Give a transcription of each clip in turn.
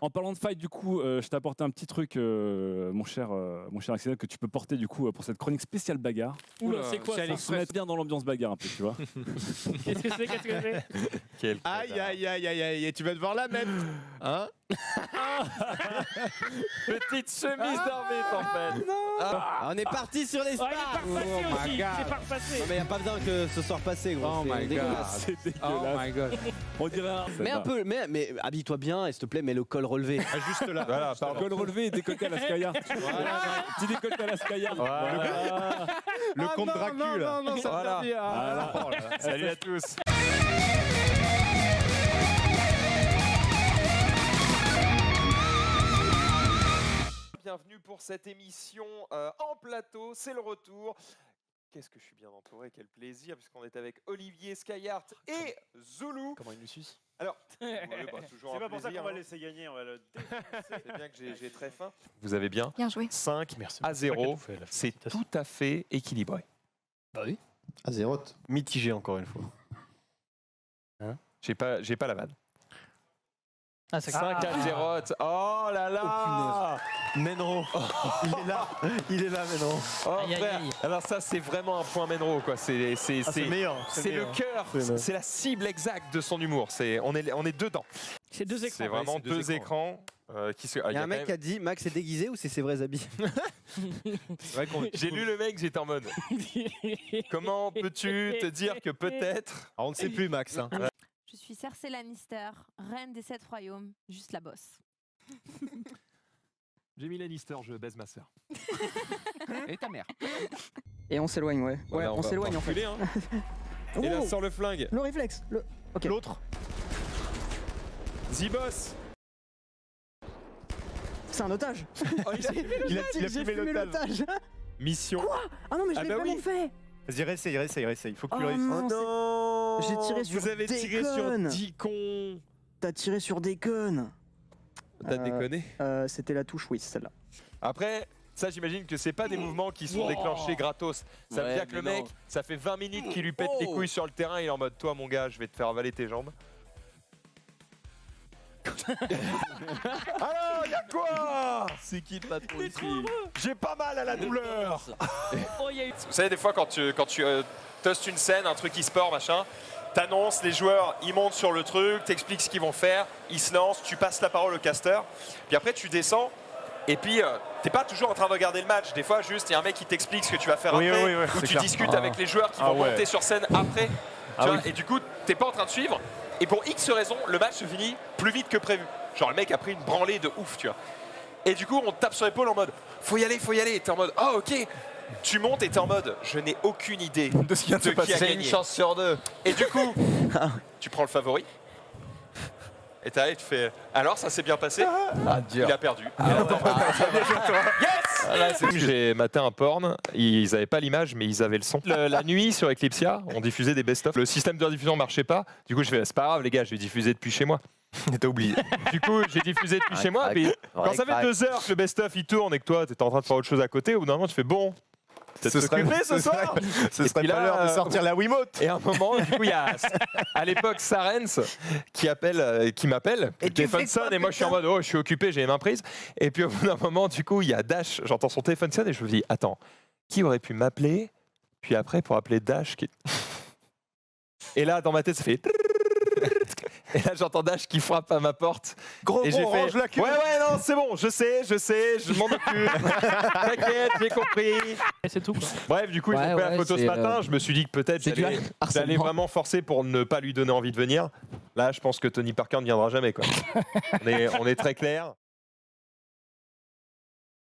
En parlant de fight, du coup, je t'ai apporté un petit truc, mon cher Axel, que tu peux porter du coup pour cette chronique spéciale bagarre. Oula, c'est quoi ça? Pour se mettre bien dans l'ambiance bagarre un peu, tu vois. Qu'est-ce que c'est? Aïe, aïe, aïe, aïe, aïe, et tu vas devoir la mettre. Hein? Petite chemise d'arbitre en fait. On est parti sur les Oh, il est stars. pas repassé aussi, c'est pas repassé. Non mais y a pas besoin que ce soit repassé gros. Oh my god. C'est Oh dégueulasse. my god. On dirait Mais un peu, mais habille-toi bien et s'il te plaît, mets le col relevé. Juste là. Voilà, pardon. Col relevé et décolleté à la Skyheart. Petit décolleté à la Skyheart. Voilà. Le comte Dracula. Non, ça Voilà. me fait bien. Voilà. Salut à tous. Bienvenue pour cette émission en plateau, c'est le retour. Qu'est-ce que je suis bien entouré, quel plaisir, puisqu'on est avec Olivier, Skyheart et Zulu. Comment il nous suce? Alors, toujours C'est un pas pour ça plaisir, qu'on va hein. laisser gagner, on va le C'est bien que j'ai très faim. Vous avez bien Bien joué. 5 à 0, c'est tout à fait équilibré. À zéro. Mitigé encore une fois. J'ai pas la vanne. Ah, c'est 5 à 0. Oh là là. Menro. Il est là Menro. Oh, Aïe, aïe, frère. aïe. Alors ça c'est vraiment un point Menro quoi. C'est meilleur. le cœur, c'est la cible exacte de son humour. On est dedans. C'est deux écrans. C'est vraiment deux écrans. Qui se... Il y a un mec qui a dit Max est déguisé ou c'est ses vrais habits? C'est vrai qu'on... J'ai lu le mec, j'étais en mode. Comment peux-tu te dire que peut-être... On ne sait plus Max. Hein. Je suis Cersei Lannister, reine des 7 royaumes, juste la bosse. Jamie Lannister, je baise ma sœur. Et ta mère. Et on s'éloigne, ouais. Ouais, on s'éloigne en fait. Hein. Et là, sort le flingue. Le réflexe. Ok. L'autre. Z-Boss. C'est un otage. Il a J'ai filmé fumé l'otage. Mission. Ah non, mais je Ah l'ai bah vraiment oui. fait. Vas-y, réessaye. Il faut que tu Oh réussisses. non, non. J'ai tiré sur Vous avez tiré des sur connes. 10 cons. T'as tiré sur des connes. T'as déconné. C'était la touche, oui, celle-là. Après, ça j'imagine que c'est pas des mouvements qui sont déclenchés gratos. Ça veut Ouais, dire que le mais mec, non. ça fait 20 minutes qu'il lui pète les couilles sur le terrain, il est en mode toi mon gars, je vais te faire avaler tes jambes. Alors, y'a quoi? C'est qui le patron ici? J'ai pas mal à la douleur. Oh, il y a eu. Vous savez, des fois, quand tu tostes une scène, un truc e-sport, machin, t'annonces, les joueurs, ils montent sur le truc, t'expliques ce qu'ils vont faire, ils se lancent, tu passes la parole au caster, puis après, tu descends, et puis, t'es pas toujours en train de regarder le match. Des fois, juste, il y a un mec qui t'explique ce que tu vas faire après, ou tu discutes avec les joueurs qui vont monter sur scène après, tu vois, et du coup, t'es pas en train de suivre, et pour X raisons, le match se finit plus vite que prévu. Genre, le mec a pris une branlée de ouf, tu vois. Et du coup, on te tape sur l'épaule en mode faut y aller, et t'es en mode oh ok. Tu montes et t'es en mode je n'ai aucune idée de ce qui a gagné. C'est une chance sur deux. Et du coup, tu prends le favori. Et t'as et tu fais alors ça s'est bien passé. Ah, dur. Il a perdu. Yes. J'ai maté un porn, ils avaient pas l'image mais ils avaient le son. La nuit sur Eclipsia, on diffusait des best-of. Le système de diffusion marchait pas. Du coup je fais c'est pas grave les gars, je vais diffuser depuis chez moi. T'as oublié. Du coup j'ai diffusé depuis chez moi. Puis quand ça fait 2 heures que le best-of il tourne et que toi t'étais en train de faire autre chose à côté, au bout d'un moment tu fais bon. Ce serait ce soir. Ce serait pas l'heure de sortir la Wiimote. Et à un moment, du coup, il y a à l'époque Sarens qui m'appelle, Et le téléphone tu fais sonne quoi, et moi je suis en mode oh je suis occupé, j'ai les mains prises. Et puis au bout d'un moment, du coup, il y a Dash, j'entends son téléphone sonne et je me dis attends, qui aurait pu m'appeler puis après pour appeler Dash qui... Et là dans ma tête ça fait et là j'entends Dash qui frappe à ma porte. Gros, Et j'ai fait range la queue. ouais non c'est bon, je sais, je m'en occupe. T'inquiète, j'ai compris. Et c'est tout quoi. Bref, du coup, j'ai fait la photo ce matin. Je me suis dit que peut-être j'allais vraiment forcer pour ne pas lui donner envie de venir. Là, je pense que Tony Parker ne viendra jamais. Quoi. on est très clair.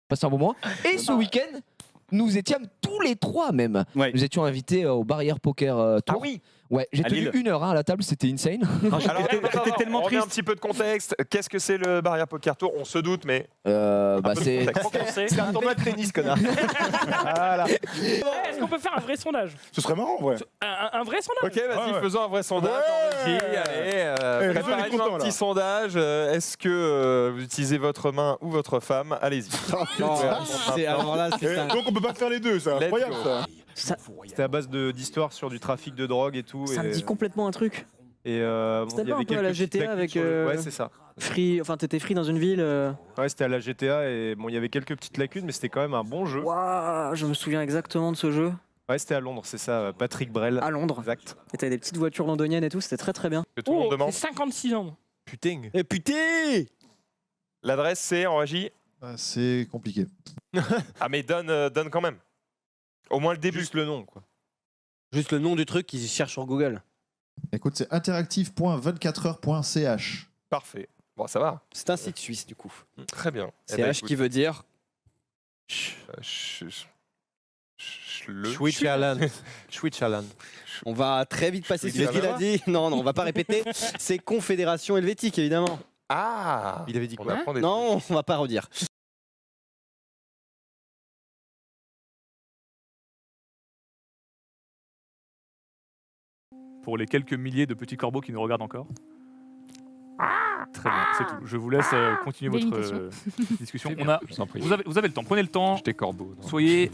Passez un bon mois. Et ce week-end, nous étions tous les trois même. Ouais. Nous étions invités au Barrière Poker Tour. Ah oui. Ouais, j'ai À tenu Lille. 1 heure à la table, c'était insane. Alors, J'étais tellement on remet un triste. petit peu de contexte. Qu'est-ce que c'est le Barrière Poker Tour? On se doute, mais Bah peu de c'est contexte. C'est un tournoi de tennis, connard. Voilà. Est-ce qu'on peut faire un vrai sondage? Ce serait marrant, ouais. Un vrai sondage? Ok, vas-y, Ouais. faisons un vrai sondage. Ouais. Allez, Rizzo, il est préparez-nous content, un petit là. sondage. Est-ce que vous utilisez votre main ou votre femme? Allez-y. Alors là, c'est un... Donc on peut pas faire les deux, c'est Let's incroyable go. ça. C'était à base d'histoires sur du trafic de drogue et tout. Ça et... me dit complètement un truc. Et C'était il y pas avait un peu à quelques la petites GTA lacunes avec, sur le- Ouais, c'est ça. Enfin, t'étais free dans une ville. Ouais, c'était à la GTA et bon, il y avait quelques petites lacunes, mais c'était quand même un bon jeu. Waouh, je me souviens exactement de ce jeu. Ouais, c'était à Londres, c'est ça, Patrick Brel. À Londres. Exact. Et t'avais des petites voitures londoniennes et tout, c'était très très bien. Que tout le monde Oh, demande. c'est 56 ans. Putain. Et putain L'adresse, c'est en régie. C'est compliqué. Ah, mais donne quand même. Au moins le début. Juste le nom, quoi. Juste le nom du truc qu'ils cherchent sur Google. Écoute, c'est interactive.24heures.ch. Parfait. Bon, ça va. C'est un site suisse du coup. Très bien. Eh C'est ben, H écoute, qui veut dire. Switzerland. Switzerland. On va très vite passer Il sur ce qu'il a dit. Non, on va pas répéter. C'est Confédération helvétique évidemment. Ah, Il avait dit on quoi? apprend des Non, on va pas redire. Pour les quelques milliers de petits corbeaux qui nous regardent encore. Très bien, c'est tout. Je vous laisse continuer votre Délimitation. discussion. Très On bien, a, je vous en prie. vous avez le temps, prenez le temps. J'étais corbeau. non. Soyez.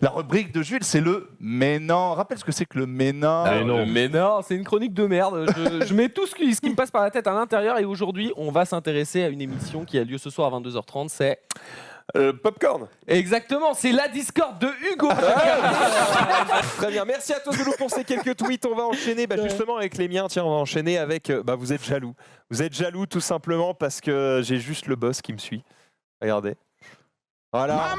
La rubrique de Jules, c'est le mais non. Rappelle ce que c'est que le mais non. Mais non, c'est une chronique de merde. Je mets tout ce qui me passe par la tête à l'intérieur et aujourd'hui, on va s'intéresser à une émission qui a lieu ce soir à 22h30. C'est Popcorn. exactement, c'est la Discord de Hugo. Très bien. Merci à toi, Zoulou, pour ces quelques tweets. On va enchaîner justement avec les miens. Tiens, on va enchaîner avec. Vous êtes jaloux. Vous êtes jaloux tout simplement parce que j'ai juste le boss qui me suit. Regardez. Voilà.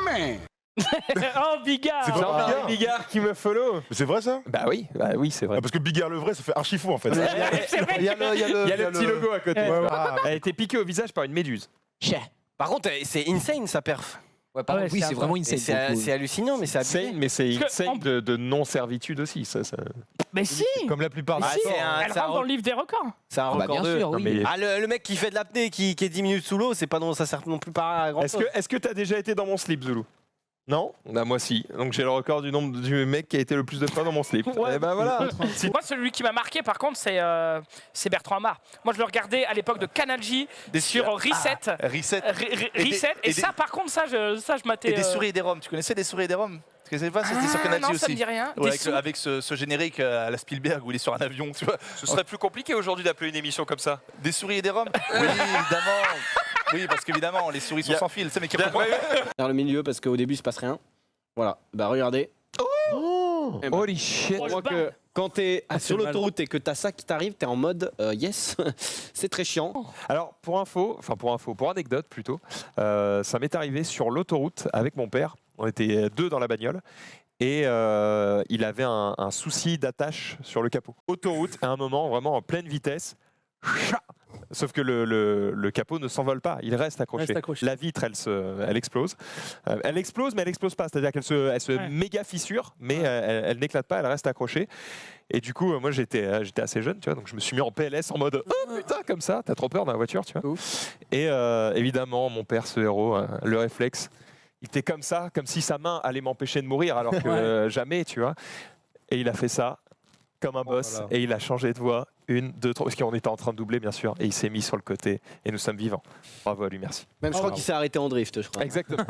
Oh, Bigard. C'est Jean-Pierre Bigard. Bigard qui me follow. C'est vrai ça? Bah oui, c'est vrai. Ah, parce que Bigard le vrai, ça fait archi fou en fait. C'est vrai. Il y a le, Il y a le petit logo à côté. Ouais, ouais. Elle a été piquée au visage par une méduse. Par contre, c'est insane sa perf. Ouais, oui, c'est vraiment C'est hallucinant, mais c'est abusé. Insane, mais c'est Parce que insane de non-servitude aussi. Ça. Mais si. Comme la plupart des Ah, sports. Elle rentre dans le livre des records. C'est un Ah bah, record bien de... sûr, Non, oui. mais- Ah, le mec qui fait de l'apnée, qui est 10 minutes sous l'eau, c'est pas non, ça sert non plus pas à grand chose. Est-ce que tu as déjà été dans mon slip, Zoulou? Non? Bah moi si. Donc j'ai le record du nombre du mec qui a été le plus de fois dans mon slip. Ouais. Et ben voilà. Moi, celui qui m'a marqué, par contre, c'est Bertrand Amar. Moi, je le regardais à l'époque de Canal J sur Reset. Reset. Reset. Et ça, par contre, ça, je matais. Et des souris et des roms. Tu connaissais des souris et des roms? Tu connaissais pas? C'était sur Canal J non, aussi. ça me dit rien. Ouais, Des avec ce générique à la Spielberg où il est sur un avion, tu vois. Ce serait plus compliqué aujourd'hui d'appeler une émission comme ça. Des souris et des roms? Oui, évidemment. Oui, parce qu'évidemment, les souris sont sans fil. Tu sais, mais qui Vers le milieu, parce qu'au début, il se passe rien. Voilà, bah regardez. Eh ben, Holy shit. je crois que quand t'es sur mal. l'autoroute et que t'as ça qui t'arrive, t'es en mode yes, c'est très chiant. Alors pour anecdote plutôt, ça m'est arrivé sur l'autoroute avec mon père. On était deux dans la bagnole. Et il avait un souci d'attache sur le capot. Autoroute, à un moment, vraiment en pleine vitesse. Sauf que le capot ne s'envole pas, il reste accroché. La vitre, elle explose. Elle explose, mais elle explose pas. C'est-à-dire qu'elle se méga fissure, mais elle n'éclate pas, elle reste accrochée. Et du coup, moi, j'étais assez jeune, tu vois, donc je me suis mis en PLS en mode oh putain, comme ça, t'as trop peur dans la voiture, tu vois. Et évidemment, mon père, ce héros, le réflexe, il était comme ça, comme si sa main allait m'empêcher de mourir, alors que jamais, tu vois. Et il a fait ça comme un boss, voilà. et il a changé de voix, 1, 2, 3, parce qu'on était en train de doubler, bien sûr, et il s'est mis sur le côté, et nous sommes vivants. Bravo à lui, merci. Même je crois qu'il s'est arrêté en drift, je crois. Exactement.